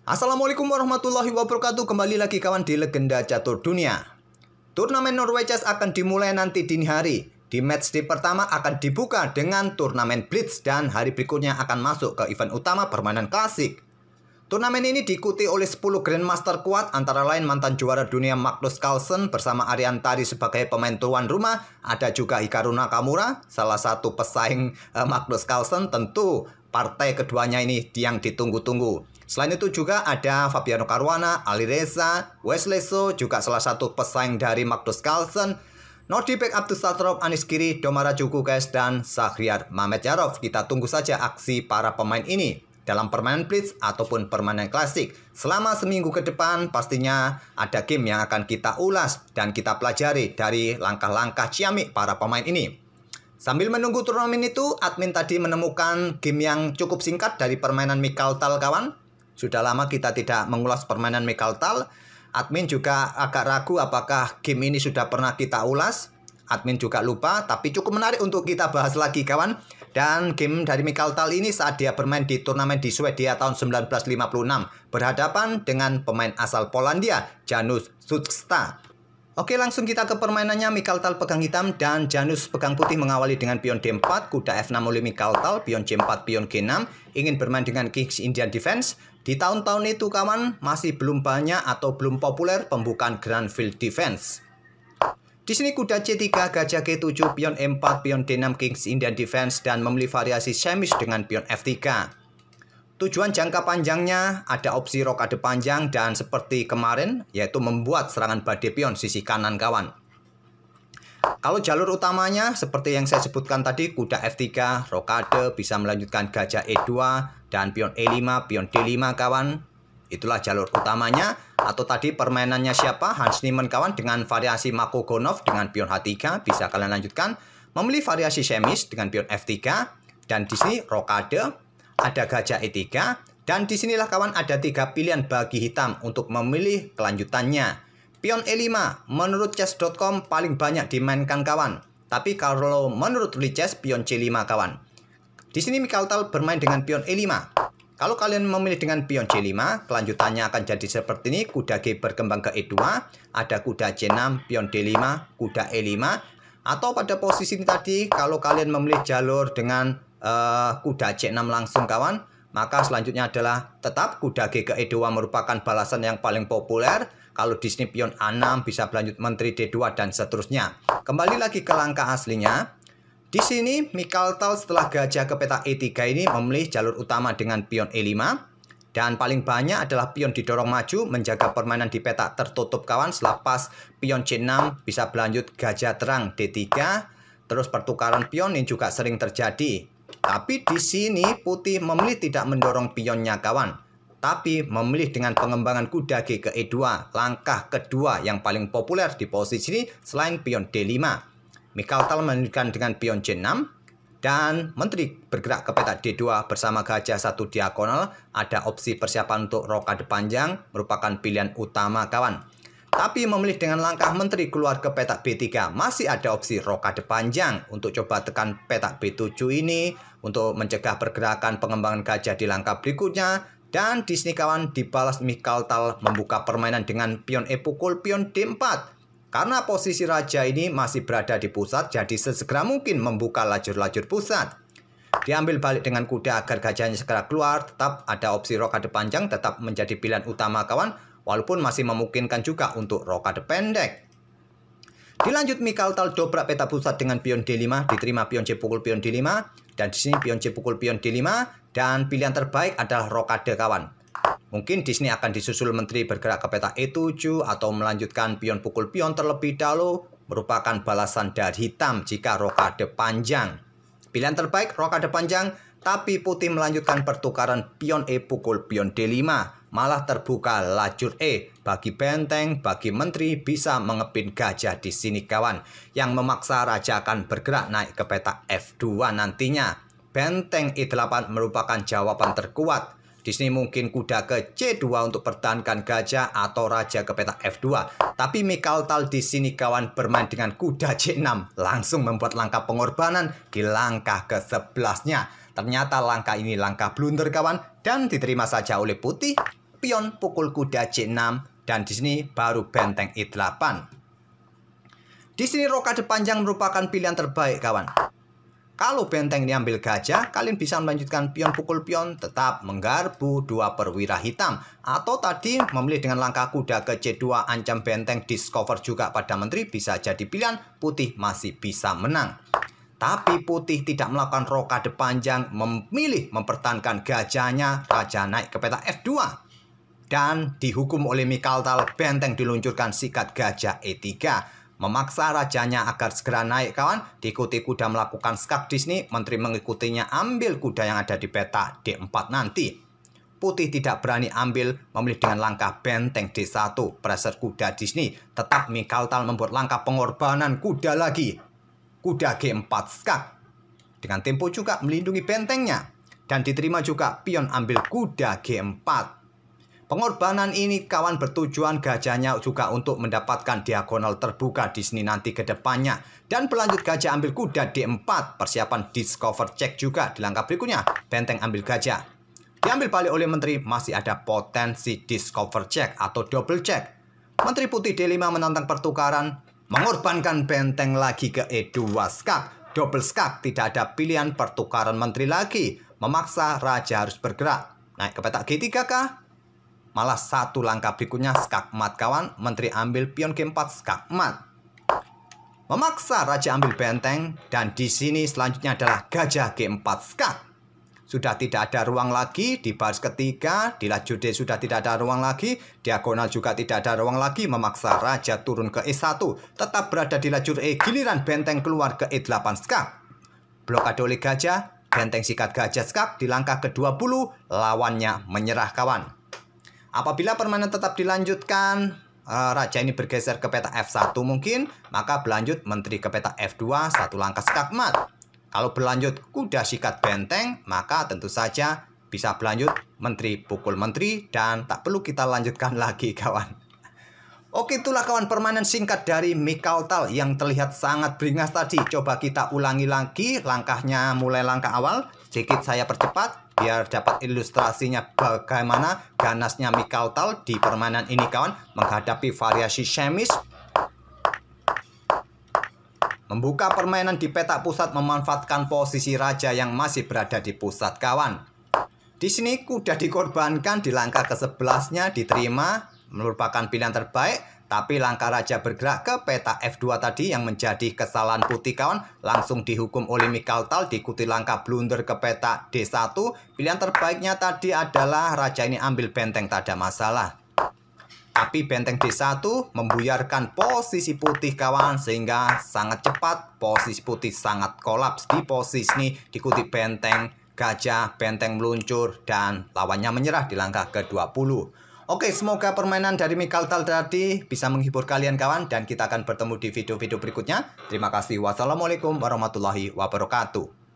Assalamualaikum warahmatullahi wabarakatuh. Kembali lagi kawan di Legenda Catur Dunia. Turnamen Norway Chess akan dimulai nanti dini hari. Di matchday pertama akan dibuka dengan turnamen Blitz dan hari berikutnya akan masuk ke event utama permainan klasik. Turnamen ini diikuti oleh 10 Grandmaster kuat, antara lain mantan juara dunia Magnus Carlsen bersama Ariantari sebagai pemain tuan rumah. Ada juga Hikaru Nakamura, salah satu pesaing Magnus Carlsen. Tentu partai keduanya ini yang ditunggu-tunggu. Selain itu juga ada Fabiano Caruana, Ali Reza, Wesley So, juga salah satu pesaing dari Magnus Carlsen. Nordibek Abdusattorov, Anish Giri, Domara Djokovic, dan Shahriar Mamedyarov. Kita tunggu saja aksi para pemain ini dalam permainan Blitz ataupun permainan klasik. Selama seminggu ke depan pastinya ada game yang akan kita ulas dan kita pelajari dari langkah-langkah ciamik para pemain ini. Sambil menunggu turnamen itu, admin tadi menemukan game yang cukup singkat dari permainan Mikhail Tal kawan. Sudah lama kita tidak mengulas permainan Mikhail Tal. Admin juga agak ragu apakah game ini sudah pernah kita ulas. Admin juga lupa, tapi cukup menarik untuk kita bahas lagi kawan. Dan game dari Mikhail Tal ini saat dia bermain di turnamen di Swedia tahun 1956. Berhadapan dengan pemain asal Polandia, Janusz Suchta. Oke, langsung kita ke permainannya. Mikhail Tal pegang hitam dan Janusz pegang putih, mengawali dengan pion D4, kuda F6 oleh Mikhail Tal, pion C4, pion G6, ingin bermain dengan King's Indian Defense. Di tahun-tahun itu kawan, masih belum banyak atau belum populer pembukaan Grand Field Defense. Di sini kuda C3, gajah G7, pion E4, pion D6, King's Indian Defense, dan memilih variasi Semish dengan pion F3. Tujuan jangka panjangnya ada opsi rokade panjang dan seperti kemarin, yaitu membuat serangan badai pion sisi kanan kawan. Kalau jalur utamanya seperti yang saya sebutkan tadi, kuda F3, rokade, bisa melanjutkan gajah E2 dan pion E5, pion D5 kawan. Itulah jalur utamanya. Atau tadi permainannya siapa? Hans Niemann kawan dengan variasi Mako Gonov dengan pion H3, bisa kalian lanjutkan. Memilih variasi Semish dengan pion F3 dan di sini rokade, ada gajah E3 dan disinilah kawan ada 3 pilihan bagi hitam untuk memilih kelanjutannya. Pion E5 menurut chess.com paling banyak dimainkan kawan. Tapi kalau menurut Lichess pion C5 kawan. Di sini Mikhail Tal bermain dengan pion E5. Kalau kalian memilih dengan pion C5, kelanjutannya akan jadi seperti ini. Kuda G berkembang ke E2, ada kuda C6, pion D5, kuda E5. Atau pada posisi ini tadi, kalau kalian memilih jalur dengan kuda C6 langsung kawan, maka selanjutnya adalah tetap kuda G ke E2 merupakan balasan yang paling populer. Kalau di sini pion A6 bisa berlanjut menteri D2 dan seterusnya. Kembali lagi ke langkah aslinya. Di sini Mikhail Tal setelah gajah ke peta E3 ini memilih jalur utama dengan pion E5. Dan paling banyak adalah pion didorong maju menjaga permainan di peta tertutup kawan. Selepas pion C6 bisa berlanjut gajah terang D3. Terus pertukaran pion ini juga sering terjadi. Tapi di sini putih memilih tidak mendorong pionnya kawan. Tapi memilih dengan pengembangan kuda G ke E2. Langkah kedua yang paling populer di posisi ini selain pion D5. Mikhail Tal melanjutkan dengan pion C6. Dan menteri bergerak ke peta D2 bersama gajah 1 diagonal. Ada opsi persiapan untuk rokade panjang. Merupakan pilihan utama kawan. Tapi memilih dengan langkah menteri keluar ke peta B3. Masih ada opsi rokade panjang. Untuk coba tekan peta B7 ini. Untuk mencegah pergerakan pengembangan gajah di langkah berikutnya. Dan di sini kawan dibalas Mikhail Tal membuka permainan dengan pion E pukul pion D4. Karena posisi raja ini masih berada di pusat, jadi sesegera mungkin membuka lajur-lajur pusat. Diambil balik dengan kuda agar gajahnya segera keluar. Tetap ada opsi rokade panjang, tetap menjadi pilihan utama kawan. Walaupun masih memungkinkan juga untuk rokade pendek. Dilanjut Mikhail Tal dobrak peta pusat dengan pion D5, diterima pion C pukul pion D5. Dan di sini pion C pukul pion D5. Dan pilihan terbaik adalah rokade kawan. Mungkin di sini akan disusul menteri bergerak ke peta E7 atau melanjutkan pion pukul pion terlebih dahulu. Merupakan balasan dari hitam jika rokade panjang. Pilihan terbaik rokade panjang, tapi putih melanjutkan pertukaran pion E pukul pion D5. Malah terbuka lajur E. Bagi benteng, bagi menteri bisa mengepin gajah di sini kawan. Yang memaksa raja akan bergerak naik ke peta F2 nantinya. Benteng E8 merupakan jawaban terkuat. Di sini mungkin kuda ke C2 untuk pertahankan gajah atau raja ke peta F2. Tapi Mikhail Tal di sini kawan bermain dengan kuda C6. Langsung membuat langkah pengorbanan di langkah ke-11-nya. Ternyata langkah ini langkah blunder kawan dan diterima saja oleh putih. pion pukul kuda C6, dan di sini baru benteng E8. Di sini rokade panjang merupakan pilihan terbaik, kawan. Kalau benteng diambil gajah, kalian bisa melanjutkan pion pukul pion, tetap menggarpu 2 perwira hitam. Atau tadi memilih dengan langkah kuda ke C2, ancam benteng discover juga pada menteri, bisa jadi pilihan, putih masih bisa menang. Tapi putih tidak melakukan rokade panjang, memilih mempertahankan gajahnya, raja naik ke peta F2. Dan dihukum oleh Mikhaltal, benteng diluncurkan sikat gajah E3. Memaksa rajanya agar segera naik, kawan. Diikuti kuda melakukan skak di sini, menteri mengikutinya ambil kuda yang ada di peta D4 nanti. Putih tidak berani ambil, memilih dengan langkah benteng D1, pressure kuda di sini. Tetap Mikhaltal membuat langkah pengorbanan kuda lagi. Kuda G4 skak. Dengan tempo juga melindungi bentengnya. Dan diterima juga pion ambil kuda G4. Pengorbanan ini, kawan, bertujuan gajahnya juga untuk mendapatkan diagonal terbuka di sini nanti ke depannya. Dan berlanjut gajah ambil kuda D4. Persiapan discover check juga di langkah berikutnya. Benteng ambil gajah. Diambil balik oleh menteri, masih ada potensi discover check atau double check. Menteri putih D5 menantang pertukaran. Mengorbankan benteng lagi ke E2 skak. Double skak, tidak ada pilihan pertukaran menteri lagi. Memaksa raja harus bergerak. Naik ke peta G3 kah? Malah satu langkah berikutnya skak mat, kawan. Menteri ambil pion G4 skak mat. Memaksa raja ambil benteng. Dan di sini selanjutnya adalah gajah G4 skak. Sudah tidak ada ruang lagi. Di baris ketiga, di lajur D sudah tidak ada ruang lagi. Diagonal juga tidak ada ruang lagi. Memaksa raja turun ke E1. Tetap berada di lajur E. Giliran benteng keluar ke E8 skak. Blokade oleh gajah. Benteng sikat gajah skak. Di langkah ke-20, lawannya menyerah, kawan. Apabila permainan tetap dilanjutkan, raja ini bergeser ke peta F1 mungkin, maka berlanjut menteri ke peta F2, satu langkah skak mat. Kalau berlanjut kuda sikat benteng, maka tentu saja bisa berlanjut menteri pukul menteri, dan tak perlu kita lanjutkan lagi, kawan. Oke, itulah, kawan, permainan singkat dari Mikhaltal yang terlihat sangat beringas tadi. Coba kita ulangi lagi langkahnya, mulai langkah awal. Sedikit saya percepat biar dapat ilustrasinya bagaimana ganasnya Mikhaltal di permainan ini, kawan, menghadapi variasi Shemis. Membuka permainan di peta pusat, memanfaatkan posisi raja yang masih berada di pusat, kawan. Di sini kuda dikorbankan, di langkah ke-11-nya diterima, merupakan pilihan terbaik. Tapi langkah raja bergerak ke peta F2 tadi yang menjadi kesalahan putih, kawan. Langsung dihukum oleh Mikhaltal, diikuti langkah blunder ke peta D1. Pilihan terbaiknya tadi adalah raja ini ambil benteng, tak ada masalah. Tapi benteng D1 membuyarkan posisi putih, kawan. Sehingga sangat cepat posisi putih sangat kolaps. Di posisi ini diikuti benteng gajah, benteng meluncur, dan lawannya menyerah di langkah ke-20. Oke, semoga permainan dari Mikhaltal tadi bisa menghibur kalian, kawan. Dan kita akan bertemu di video-video berikutnya. Terima kasih. Wassalamualaikum warahmatullahi wabarakatuh.